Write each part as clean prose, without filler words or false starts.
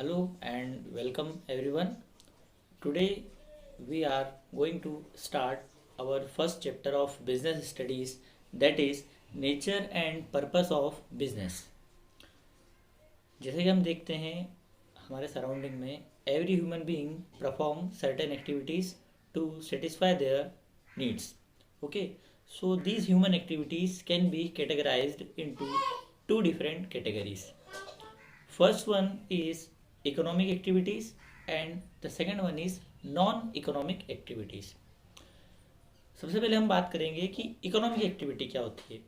Hello and welcome everyone. Today we are going to start our first chapter of business studies, that is nature and purpose of business. जैसे कि हम देखते हैं हमारे surrounding में every human being perform certain activities to satisfy their needs. Okay, so these human activities can be categorized into two different categories. First one is economic activities and the second one is non-economic activities. सबसे पहले हम बात करेंगे कि economic activity क्या होती है.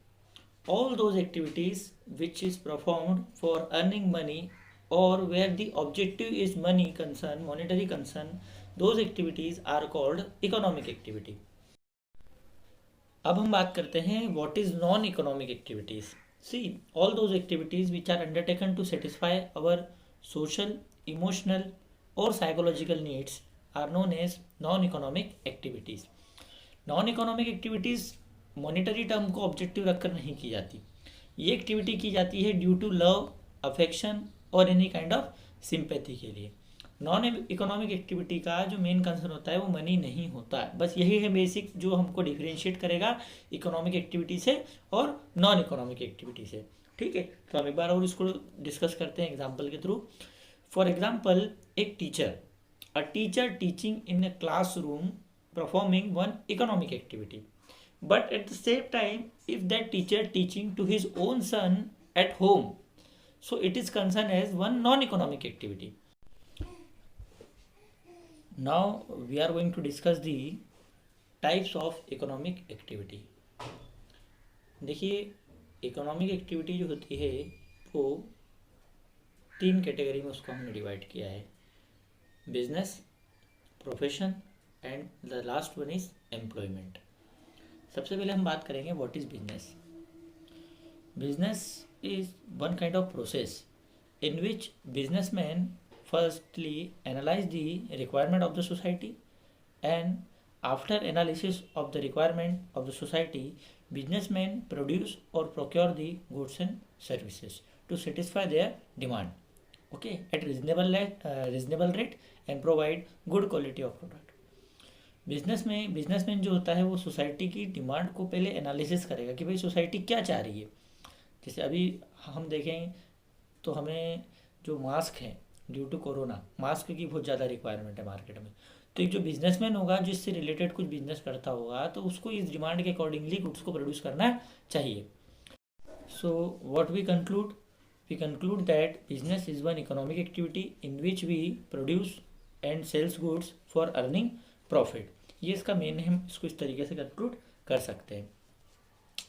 All those activities which is performed for earning money or where the objective is money concern, monetary concern, those activities are called economic activity. अब हम बात करते हैं what is non-economic activities. See, all those activities which are undertaken to satisfy our social, emotional or psychological needs are known as non-economic activities. Non-economic activities monetary term को objective रखकर नहीं की जाती. ये एक्टिविटी की जाती है ड्यू टू लव, अफेक्शन और एनी काइंड ऑफ सिंपैथी के लिए. नॉन इकोनॉमिक एक्टिविटी का जो मेन कंसर्न होता है वो मनी नहीं होता है. बस यही है बेसिक जो हमको डिफरेंशिएट करेगा इकोनॉमिक एक्टिविटी से और नॉन इकोनॉमिक एक्टिविटी से. ठीक है, तो हम एक बार और इसको डिस्कस करते हैं एग्जाम्पल के थ्रू. फॉर एग्जाम्पल, एक teacher, a teacher teaching in a classroom performing one economic activity. But at the same time, if that teacher teaching to his own son at home, so it is concerned as one non-economic activity. Now we are going to discuss the types of economic activity. देखिए, economic activity जो होती है वो तीन category में उसको हमने divide किया है: business, profession and the last one is employment. सबसे पहले हम बात करेंगे what is business. Business is one kind of process in which businessman firstly analyse the requirement of the society and after analysis of the requirement of the society businessman produce और procure the goods and services to satisfy their demand, okay, at reasonable rate and provide good quality of product. Businessman जो होता है वो society की demand को पहले analysis करेगा कि भाई सोसाइटी क्या चाह रही है. जैसे अभी हम देखें तो हमें जो मास्क है, ड्यू टू कोरोना मास्क की बहुत ज़्यादा रिक्वायरमेंट है मार्केट में. तो एक जो बिजनेसमैन होगा जिससे रिलेटेड कुछ बिजनेस करता होगा तो उसको इस डिमांड के अकॉर्डिंगली गुड्स को प्रोड्यूस करना चाहिए. So what we conclude that business is one economic activity in which we produce and sells goods for earning profit. ये इसका मेन है, हम इसको इस तरीके से कंक्लूड कर सकते हैं.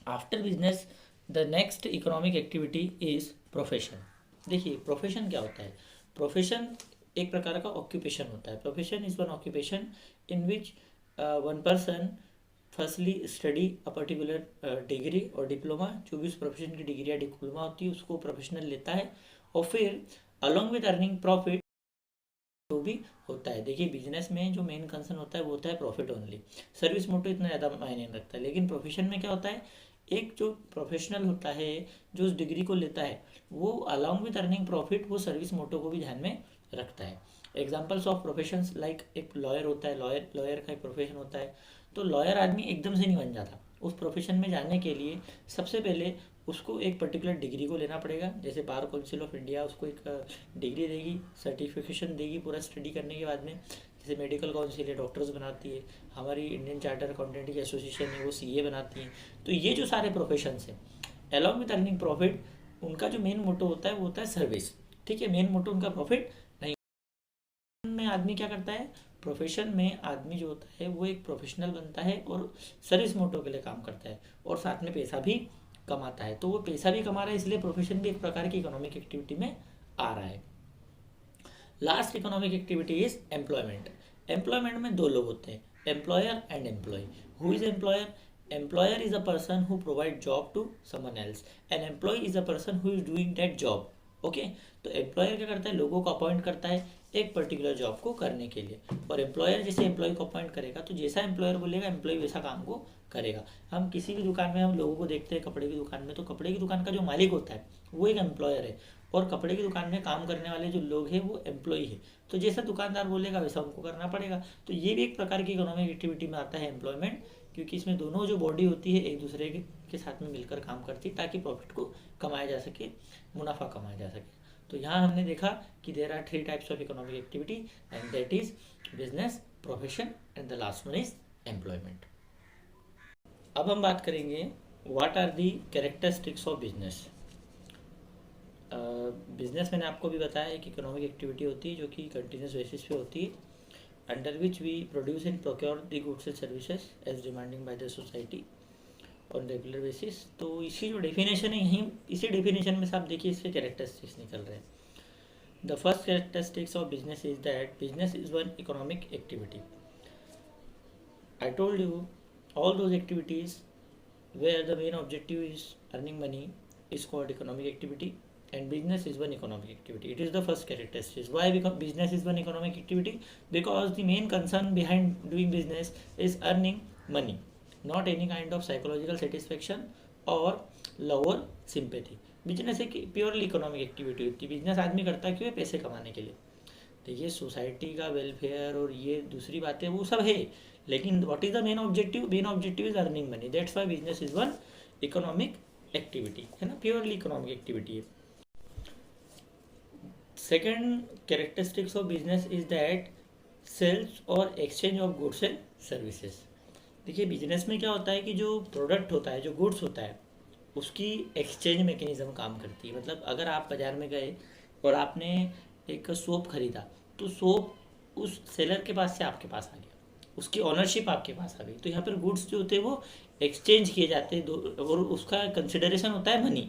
After business the next economic activity is profession. देखिए, प्रोफेशन क्या होता है. प्रोफेशन एक प्रकार का ऑक्यूपेशन होता है. Profession is one occupation in which one person firstly study a particular degree और डिप्लोमा, जो भी उस प्रोफेशन की डिग्री या डिप्लोमा होती है उसको प्रोफेशनल लेता है और फिर अलॉन्ग विद अर्निंग प्रॉफिट तो भी होता है. देखिए, बिजनेस में जो मेन कंसर्न होता है वो होता है प्रॉफिट ओनली. सर्विस मोटो इतना ज़्यादा मायने नहीं रखता है. लेकिन प्रोफेशन में क्या होता है, एक जो प्रोफेशनल होता है जो उस डिग्री को लेता है वो अलॉन्ग विद अर्निंग प्रॉफिट वो सर्विस मोटो को भी ध्यान में रखता है. एग्जाम्पल्स ऑफ प्रोफेशंस लाइक एक लॉयर होता है. लॉयर का एक प्रोफेशन होता है. तो लॉयर आदमी एकदम से नहीं बन जाता. उस प्रोफेशन में जाने के लिए सबसे पहले उसको एक पर्टिकुलर डिग्री को लेना पड़ेगा. जैसे बार काउंसिल ऑफ इंडिया उसको एक डिग्री देगी, सर्टिफिकेशन देगी पूरा स्टडी करने के बाद में. जैसे मेडिकल काउंसिल है, डॉक्टर्स बनाती है. हमारी इंडियन चार्टर अकाउंटेंट की एसोसिएशन है, वो सीए बनाती है. तो ये जो सारे प्रोफेशंस हैं अलॉन्ग विद अर्निंग प्रॉफिट, उनका जो मेन मोटो होता है वो होता है सर्विस. ठीक है, मेन मोटो उनका प्रॉफिट नहीं. में आदमी क्या करता है, प्रोफेशन में आदमी जो होता है वो एक प्रोफेशनल बनता है और सर्विस मोटो के लिए काम करता है और साथ में पैसा भी कमाता है. तो वो पैसा भी कमा रहा है, इसलिए प्रोफेशन भी एक प्रकार की इकोनॉमिक एक्टिविटी में आ रहा है. Last economic activity is employment. Employment में दो लोग होते हैं, employer and employee. Who is employer? Employer is a person who provide job to someone else and employee is a person who is doing that job. Okay. तो employer क्या करता है, लोगों को अपॉइंट करता है एक पर्टिकुलर जॉब को करने के लिए, और एम्प्लॉयर जैसे एम्प्लॉय को अपॉइंट करेगा तो जैसा एम्प्लॉयर बोलेगा एम्प्लॉय वैसा काम को करेगा। हम किसी भी दुकान में हम लोगों को देखते हैं, कपड़े की दुकान में, तो कपड़े की दुकान का जो मालिक होता है वो एक एम्प्लॉयर है, और कपड़े की दुकान में काम करने वाले जो लोग हैं वो एम्प्लॉय है। तो जैसा दुकानदार बोलेगा वैसा उनको करना पड़ेगा। तो ये भी एक प्रकार की इकोनॉमिक एक्टिविटी में आता है एम्प्लॉयमेंट, क्योंकि इसमें दोनों जो बॉडी होती है एक दूसरे के साथ में मिलकर काम करती है ताकि प्रॉफिट को कमाया जा सके, मुनाफा कमाया जा सके। तो यहाँ हमने देखा कि there are 3 types of economic activity, and that is business, profession, and the last one is employment. अब हम बात करेंगे what are the characteristics of business. Business मैंने आपको भी बताया एक इकोनॉमिक एक्टिविटी होती है जो कि कंटिन्यूस बेसिस पे होती है, under which we produce and procure the goods and services as demanding by the society on regular basis. तो इसी जो डेफिनेशन है, यहीं इसी डेफिनेशन में से आप देखिए इसके कैरेक्टरिस्टिक्स निकल रहे हैं। The first characteristics of business is that business is one economic activity. I told you all those activities where the main objective is earning money is called economic activity, and business is one economic activity. It is the first characteristic. Why? Because business is one economic activity, because the main concern behind doing business is earning money, not any kind of psychological satisfaction or love or sympathy. Business एक purely economic activity होती है। Business आदमी करता क्यों है? पैसे कमाने के लिए। देखिए सोसाइटी का वेलफेयर और ये दूसरी बातें वो सब है, लेकिन what is the main objective? Main objective is earning money. That's why business is one economic activity, है ना, प्योरली इकोनॉमिक एक्टिविटी है। Second characteristics of business is that sales और exchange of goods and services. देखिए business में क्या होता है कि जो प्रोडक्ट होता है, जो गुड्स होता है, उसकी एक्सचेंज मैकेनिज्म काम करती है। मतलब अगर आप बाज़ार में गए और आपने एक सोप खरीदा, तो सोप उस सेलर के पास से आपके पास आ गया, उसकी ऑनरशिप आपके पास आ गई। तो यहाँ पर गुड्स जो होते हैं वो एक्सचेंज किए जाते हैं दो, और उसका कंसिडरेशन होता है मनी।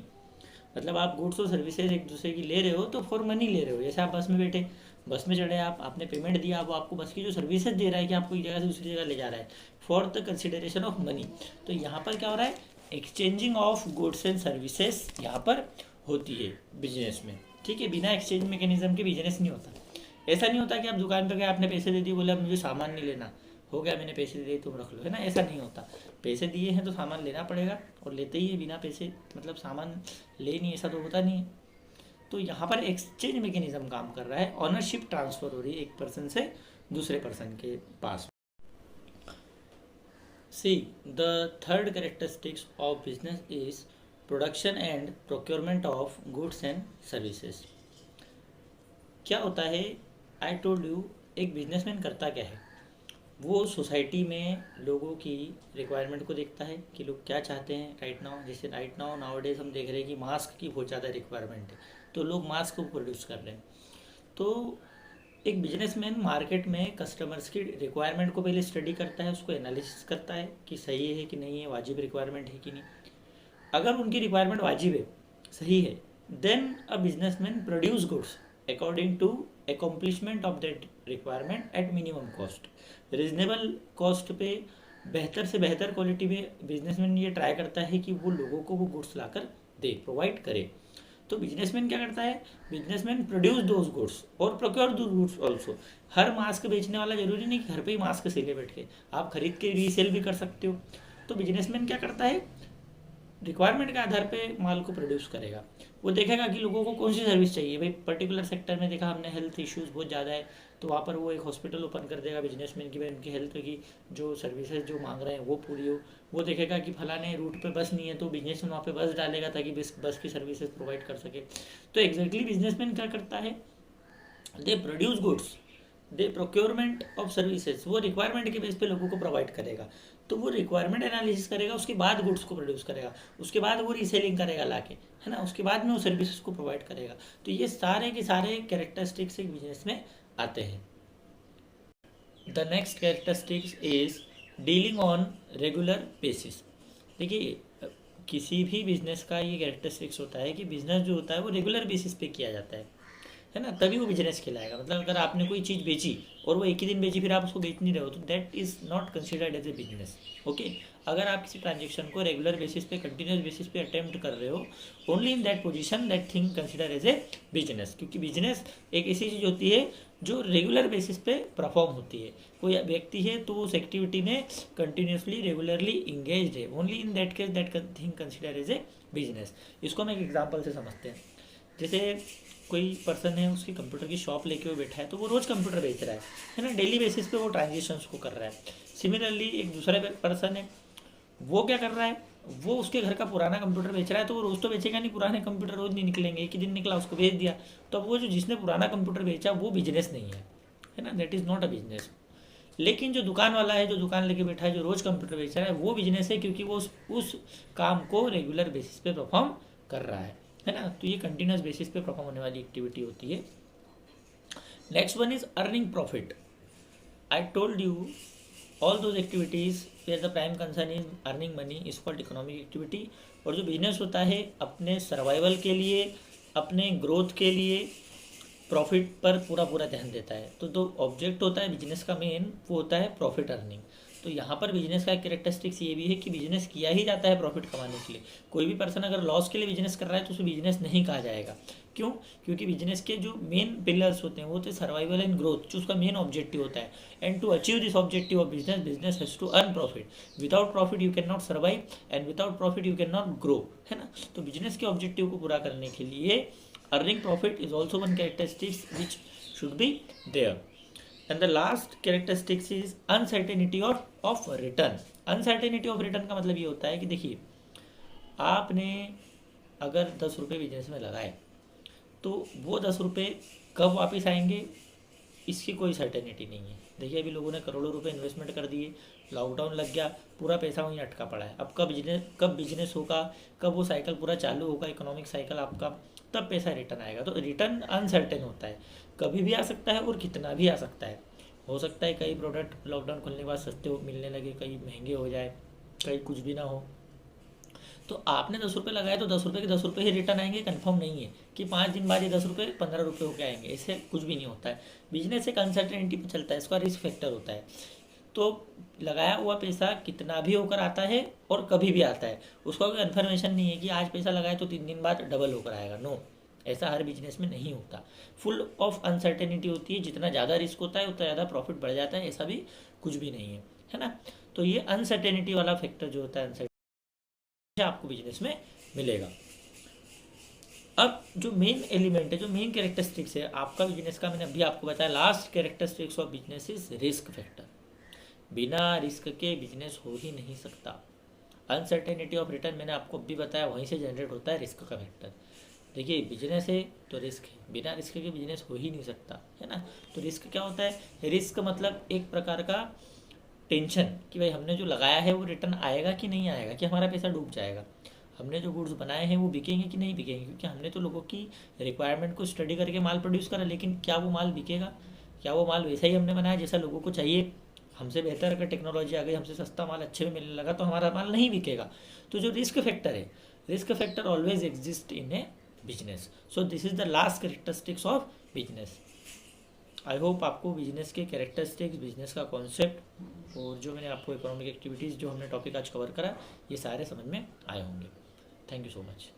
मतलब आप गुड्स और सर्विसेज एक दूसरे की ले रहे हो तो फॉर मनी ले रहे हो। जैसे आप बस में बैठे, बस में चढ़े, आप आपने पेमेंट दिया, वो आपको बस की जो सर्विसेज दे रहा है कि आपको एक जगह से दूसरी जगह ले जा रहा है for the consideration of money. तो यहाँ पर क्या हो रहा है? Exchanging of goods and services यहाँ पर होती है बिजनेस में। ठीक है, बिना एक्सचेंज मैकेनिज्म के बिजनेस नहीं होता। ऐसा नहीं होता कि आप दुकान पर गए, आपने पैसे दे दिए, बोले अब मुझे सामान नहीं लेना, हो गया मैंने पैसे दिए तुम रख लो, है ना। ऐसा नहीं होता। पैसे दिए हैं तो सामान लेना पड़ेगा, और लेते ही है बिना पैसे मतलब सामान ले नहीं, ऐसा तो होता नहीं है। तो यहाँ पर एक्सचेंज मैकेनिज्म काम कर रहा है, ऑनरशिप ट्रांसफर हो रही है एक पर्सन से दूसरे पर्सन के पास। See the third characteristics of business is production and procurement of goods and services. क्या होता है? आई टोल्ड यू, एक बिजनेसमैन करता क्या है? वो सोसाइटी में लोगों की रिक्वायरमेंट को देखता है कि लोग क्या चाहते हैं राइट नाउ। जैसे राइट नाउ नाउअडेज हम देख रहे हैं कि मास्क की बहुत ज़्यादा रिक्वायरमेंट है, तो लोग मास्क को प्रोड्यूस कर रहे हैं। तो एक बिजनेसमैन मार्केट में कस्टमर्स की रिक्वायरमेंट को पहले स्टडी करता है, उसको एनालिसिस करता है कि सही है कि नहीं है, वाजिब रिक्वायरमेंट है कि नहीं। अगर उनकी रिक्वायरमेंट वाजिब है, सही है, then a businessman produce goods according to accomplishment of that requirement at minimum cost. Reasonable cost पे बेहतर से बेहतर क्वालिटी में बिजनेसमैन ये ट्राई करता है कि वो लोगों को वो गुड्स लाकर दे, प्रोवाइड करे। तो बिजनेसमैन क्या करता है? बिजनेसमैन प्रोड्यूस दोज गुड्स और प्रोक्योर दो गुड्स ऑल्सो। हर मास्क बेचने वाला जरूरी नहीं कि घर पे ही मास्क सिले बैठ के, आप खरीद के रीसेल भी कर सकते हो। तो बिजनेसमैन क्या करता है? रिक्वायरमेंट के आधार पे माल को प्रोड्यूस करेगा। वो देखेगा कि लोगों को कौन सी सर्विस चाहिए। भाई पर्टिकुलर सेक्टर में देखा हमने हेल्थ इश्यूज बहुत ज़्यादा है, तो वहाँ पर वो एक हॉस्पिटल ओपन कर देगा बिजनेसमैन की, भाई उनकी हेल्थ की जो सर्विसेज जो मांग रहे हैं वो पूरी हो। वो देखेगा कि फलाने रूट पे बस नहीं है, तो बिजनेसमैन वहाँ पे बस डालेगा ताकि बस की सर्विसेज प्रोवाइड कर सके। तो एग्जैक्टली बिजनेसमैन क्या करता है? They produce goods, they procurement of services. वो रिक्वायरमेंट के बेस पे लोगों को प्रोवाइड करेगा। तो वो रिक्वायरमेंट एनालिसिस करेगा, उसके बाद गुड्स को प्रोड्यूस करेगा, उसके बाद वो रीसेलिंग करेगा लाके, है ना, उसके बाद में वो सर्विसेज को प्रोवाइड करेगा। तो ये सारे के सारे कैरेक्टरिस्टिक्स एक बिजनेस में आते हैं। The next characteristics is dealing on regular basis. देखिए किसी भी बिजनेस का ये कैरेक्टरिस्टिक्स होता है कि बिजनेस जो होता है वो रेगुलर बेसिस पे किया जाता है ना, तभी वो बिजनेस कहलाएगा। मतलब अगर आपने कोई चीज़ बेची और वो एक ही दिन बेची फिर आप उसको बेच नहीं रहे हो, तो that is not considered as a business. Okay, अगर आप किसी ट्रांजेक्शन को रेगुलर बेसिस पे, कंटिन्यूस बेसिस पे अटेम्प्ट कर रहे हो, only in that position that thing consider as a business, क्योंकि बिजनेस एक ऐसी चीज़ होती है जो रेगुलर बेसिस पे परफॉर्म होती है। कोई व्यक्ति है तो उस एक्टिविटी में कंटिन्यूसली रेगुलरली इंगेज्ड है, only in that case that thing consider as a business. इसको हम एक एग्जाम्पल से समझते हैं। जैसे कोई पर्सन है, उसकी कंप्यूटर की शॉप लेके वो बैठा है, तो वो रोज़ कंप्यूटर बेच रहा है ना, डेली बेसिस पे वो ट्रांजेक्शन्स को कर रहा है। सिमिलरली एक दूसरा पर्सन है, वो क्या कर रहा है, वो उसके घर का पुराना कंप्यूटर बेच रहा है, तो वो रोज़ तो बेचेगा नहीं, पुराने कंप्यूटर रोज़ नहीं निकलेंगे, एक ही दिन निकला उसको बेच दिया। तो अब वो जो जिसने पुराना कंप्यूटर बेचा वो बिजनेस नहीं है ना, that is not a business. लेकिन जो दुकान वाला है, जो दुकान लेके बैठा है, जो रोज़ कंप्यूटर बेच रहा है, वो बिजनेस है, क्योंकि वो उस काम को रेगुलर बेसिस पे परफॉर्म कर रहा है ना। तो ये कंटिन्यूस बेसिस पे परफॉर्म होने वाली एक्टिविटी होती है। Next one is earning profit. I told you all those activities where the prime concern is earning money is called economic activity. और जो बिजनेस होता है अपने सर्वाइवल के लिए, अपने ग्रोथ के लिए प्रॉफिट पर पूरा पूरा ध्यान देता है। तो जो ऑब्जेक्ट होता है बिजनेस का मेन, वो होता है प्रॉफिट अर्निंग। तो यहाँ पर बिजनेस का एक कैरेक्टरिस्टिक्स ये भी है कि बिजनेस किया ही जाता है प्रॉफिट कमाने के लिए। कोई भी पर्सन अगर लॉस के लिए बिजनेस कर रहा है तो उसे बिजनेस नहीं कहा जाएगा। क्यों? क्योंकि बिजनेस के जो मेन पिलर्स होते हैं वो होते हैं सर्वाइवल एंड ग्रोथ, जो उसका मेन ऑब्जेक्टिव होता है। And to achieve this objective of business, business has to earn profit. Without profit you can not survive and without profit you can not grow, है ना। तो बिजनेस के objective को पूरा करने के लिए earning profit is also one characteristics which should be there. And the last characteristics is uncertainty of return. Uncertainty of return का मतलब ये होता है कि देखिए, आपने अगर 10 रुपये बिजनेस में लगाए तो वो 10 रुपये कब वापस आएंगे इसकी कोई सर्टेनिटी नहीं है। देखिए अभी लोगों ने करोड़ों रुपए इन्वेस्टमेंट कर दिए, लॉकडाउन लग गया, पूरा पैसा वहीं अटका पड़ा है। अब कब बिजनेस होगा, कब वो साइकिल पूरा चालू होगा, इकोनॉमिक साइकिल आपका, तब पैसा रिटर्न आएगा। तो रिटर्न अनसर्टेन होता है, कभी भी आ सकता है और कितना भी आ सकता है। हो सकता है कई प्रोडक्ट लॉकडाउन खुलने के बाद सस्ते मिलने लगे, कई महंगे हो जाए, कहीं कुछ भी ना हो। तो आपने 10 रुपये लगाए तो 10 रुपये के 10 रुपये ही रिटर्न आएंगे, कंफर्म नहीं है कि 5 दिन बाद ये 10 रुपये 15 रुपये होकर आएंगे, ऐसे कुछ भी नहीं होता है। बिजनेस एक अनसर्टेनिटी पे चलता है, इसका रिस्क फैक्टर होता है। तो लगाया हुआ पैसा कितना भी होकर आता है और कभी भी आता है, उसका कोई कन्फर्मेशन नहीं है कि आज पैसा लगाए तो 3 दिन बाद डबल होकर आएगा। नो, ऐसा हर बिजनेस में नहीं होता। फुल ऑफ अनसर्टेनिटी होती है, जितना ज़्यादा रिस्क होता है उतना ज़्यादा प्रॉफिट बढ़ जाता है, ऐसा भी कुछ भी नहीं है ना। तो ये अनसर्टेनिटी वाला फैक्टर जो होता है आपको बिजनेस में मिलेगा। अब जो मेन एलिमेंट है, जो मेन कैरेक्टरिस्टिक्स है आपका बिजनेस का, मैंने अभी आपको बताया, last characteristics of business is risk factor. बिना रिस्क के बिजनेस हो ही नहीं सकता। अनसर्टेनिटी ऑफ रिटर्न मैंने आपको अभी बताया, वहीं से जनरेट होता है रिस्क का फैक्टर। देखिए बिजनेस है तो रिस्क है, बिना रिस्क के बिजनेस हो ही नहीं सकता, है ना। तो रिस्क क्या होता है? रिस्क मतलब एक प्रकार का टेंशन कि भाई हमने जो लगाया है वो रिटर्न आएगा कि नहीं आएगा, कि हमारा पैसा डूब जाएगा, हमने जो गुड्स बनाए हैं वो बिकेंगे कि नहीं बिकेंगे, क्योंकि हमने तो लोगों की रिक्वायरमेंट को स्टडी करके माल प्रोड्यूस करा, लेकिन क्या वो माल बिकेगा? क्या वो माल वैसा ही हमने बनाया जैसा लोगों को चाहिए? हमसे बेहतर अगर टेक्नोलॉजी आ गई, हमसे सस्ता माल अच्छे में मिलने लगा, तो हमारा माल नहीं बिकेगा। तो जो रिस्क फैक्टर है, risk factor always exist in A business. So this is the last characteristics of business. I hope आपको बिजनेस के कैरेक्टरिस्टिक्स, बिजनेस का कॉन्सेप्ट और जो मैंने आपको इकोनॉमिक एक्टिविटीज़ जो हमने टॉपिक आज कवर करा, ये सारे समझ में आए होंगे। Thank you so much.